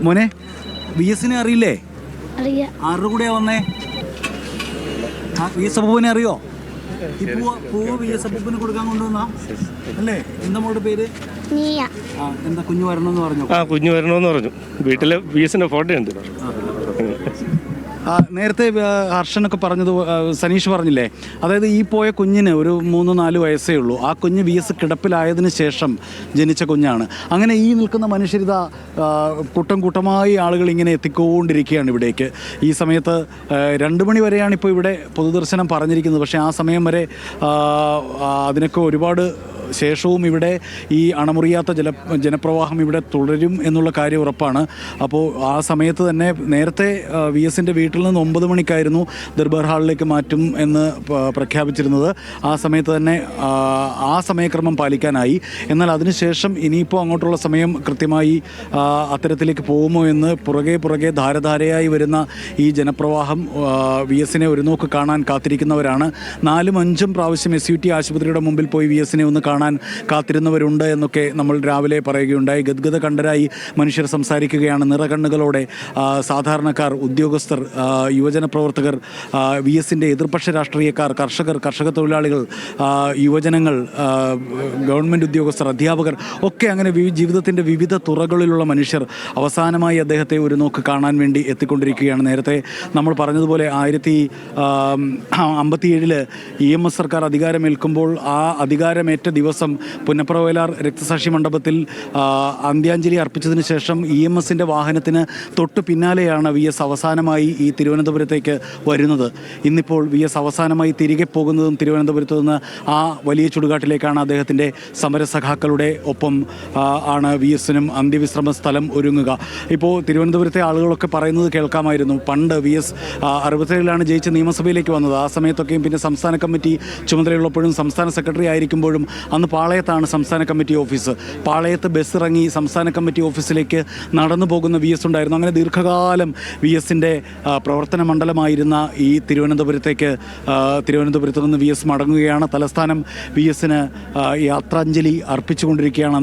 മോനെ, വി എസിനെ അറിയില്ലേ? അറിയാം. ആരുടെ കൂടെയാ വന്നേ? വി എസ് അപ്പൂപ്പനെ അറിയോ? ഈ പൂവ് വി എസ് അപ്പൂപ്പന് കൊടുക്കാൻ കൊണ്ടുവന്നാ അല്ലേ? എന്താ മോളുടെ പേര്? എന്താ കുഞ്ഞു വരണമെന്ന് പറഞ്ഞു? കുഞ്ഞു വരണമെന്ന് പറഞ്ഞു. വീട്ടില് വി എസിന്റെ ഫോട്ടോ ഉണ്ട്. നേരത്തെ ഹർഷനൊക്കെ പറഞ്ഞത് സനീഷ് പറഞ്ഞില്ലേ, അതായത് ഈ പോയ കുഞ്ഞിന് ഒരു 3-4 വയസ്സേ ഉള്ളൂ. ആ കുഞ്ഞ് വി എസ് കിടപ്പിലായതിനു ശേഷം ജനിച്ച കുഞ്ഞാണ്. അങ്ങനെ ഈ നിൽക്കുന്ന മനുഷ്യരിത കൂട്ടമായി ആളുകൾ ഇങ്ങനെ എത്തിക്കൊണ്ടിരിക്കുകയാണ് ഇവിടേക്ക്. ഈ സമയത്ത് 2 മണി വരെയാണ് ഇപ്പോൾ ഇവിടെ പൊതുദർശനം പറഞ്ഞിരിക്കുന്നത്. പക്ഷേ ആ സമയം വരെ അതിനൊക്കെ ഒരുപാട് ശേഷവും ഇവിടെ ഈ അണമുറിയാത്ത ജനപ്രവാഹം ഇവിടെ തുടരും എന്നുള്ള കാര്യം ഉറപ്പാണ്. അപ്പോൾ ആ സമയത്ത് തന്നെ നേരത്തെ വി എസിൻ്റെ വീട്ടിൽ നിന്ന് 9 മണിക്കായിരുന്നു ദർബാർ ഹാളിലേക്ക് മാറ്റും എന്ന് പ്രഖ്യാപിച്ചിരുന്നത്. ആ സമയത്ത് തന്നെ ആ സമയക്രമം പാലിക്കാനായി. എന്നാൽ അതിനുശേഷം ഇനിയിപ്പോൾ അങ്ങോട്ടുള്ള സമയം കൃത്യമായി അത്തരത്തിലേക്ക് പോകുമോ എന്ന് പുറകെ ധാരധാരയായി വരുന്ന ഈ ജനപ്രവാഹം വി എസിനെ ഒരു നോക്ക് കാണാൻ കാത്തിരിക്കുന്നവരാണ്. 4-5 പ്രാവശ്യം SUT ആശുപത്രിയുടെ മുമ്പിൽ പോയി വി എസിനെ ഒന്ന് കാണാൻ കാത്തിരുന്നവരുണ്ട് എന്നൊക്കെ നമ്മൾ രാവിലെ പറയുകയുണ്ടായി. ഗദ്ഗത കണ്ഠരായി മനുഷ്യർ സംസാരിക്കുകയാണ്. നിറകണ്ണുകളോടെ സാധാരണക്കാർ, ഉദ്യോഗസ്ഥർ, യുവജന പ്രവർത്തകർ, വി എസിൻ്റെ എതിർപക്ഷ രാഷ്ട്രീയക്കാർ, കർഷക തൊഴിലാളികൾ, യുവജനങ്ങൾ, ഗവൺമെൻറ് ഉദ്യോഗസ്ഥർ, അധ്യാപകർ ഒക്കെ അങ്ങനെ ജീവിതത്തിൻ്റെ വിവിധ തുറകളിലുള്ള മനുഷ്യർ അവസാനമായി അദ്ദേഹത്തെ ഒരു നോക്ക് കാണാൻ വേണ്ടി എത്തിക്കൊണ്ടിരിക്കുകയാണ്. നേരത്തെ നമ്മൾ പറഞ്ഞതുപോലെ 1957 EMS സർക്കാർ അധികാരമേൽക്കുമ്പോൾ ആ അധികാരമേറ്റ ദിവസം പുന്നപ്ര വയലാർ രക്തസാക്ഷി മണ്ഡപത്തിൽ അന്ത്യാഞ്ജലി അർപ്പിച്ചതിന് ശേഷം EMSൻ്റെ വാഹനത്തിന് തൊട്ട് പിന്നാലെയാണ് വി എസ് അവസാനമായി ഈ തിരുവനന്തപുരത്തേക്ക് വരുന്നത്. ഇന്നിപ്പോൾ വി എസ് അവസാനമായി തിരികെ പോകുന്നതും തിരുവനന്തപുരത്ത് നിന്ന് ആ വലിയ ചുടുകാട്ടിലേക്കാണ്. അദ്ദേഹത്തിൻ്റെ സമരസഖാക്കളുടെ ഒപ്പം ആണ് വി എസിനും അന്ത്യവിശ്രമ സ്ഥലം ഒരുങ്ങുക. ഇപ്പോൾ തിരുവനന്തപുരത്തെ ആളുകളൊക്കെ പറയുന്നത് കേൾക്കാമായിരുന്നു. പണ്ട് വി എസ് 67-ലാണ് ജയിച്ച് നിയമസഭയിലേക്ക് വന്നത്. ആ സമയത്തൊക്കെയും പിന്നെ സംസ്ഥാന കമ്മിറ്റി ചുമതലയുള്ളപ്പോഴും സംസ്ഥാന സെക്രട്ടറി ആയിരിക്കുമ്പോഴും അന്ന് പാളയത്താണ് സംസ്ഥാന കമ്മിറ്റി ഓഫീസ്. പാളയത്ത് ബസ് ഇറങ്ങി സംസ്ഥാന കമ്മിറ്റി ഓഫീസിലേക്ക് നടന്നു പോകുന്ന വി എസ് ഉണ്ടായിരുന്നു. അങ്ങനെ ദീർഘകാലം വി എസിൻ്റെ പ്രവർത്തന മണ്ഡലമായിരുന്ന ഈ തിരുവനന്തപുരത്ത് നിന്ന് വി എസ് മടങ്ങുകയാണ്. തലസ്ഥാനം വി എസിന് യാത്രാഞ്ജലി അർപ്പിച്ചുകൊണ്ടിരിക്കുകയാണ്.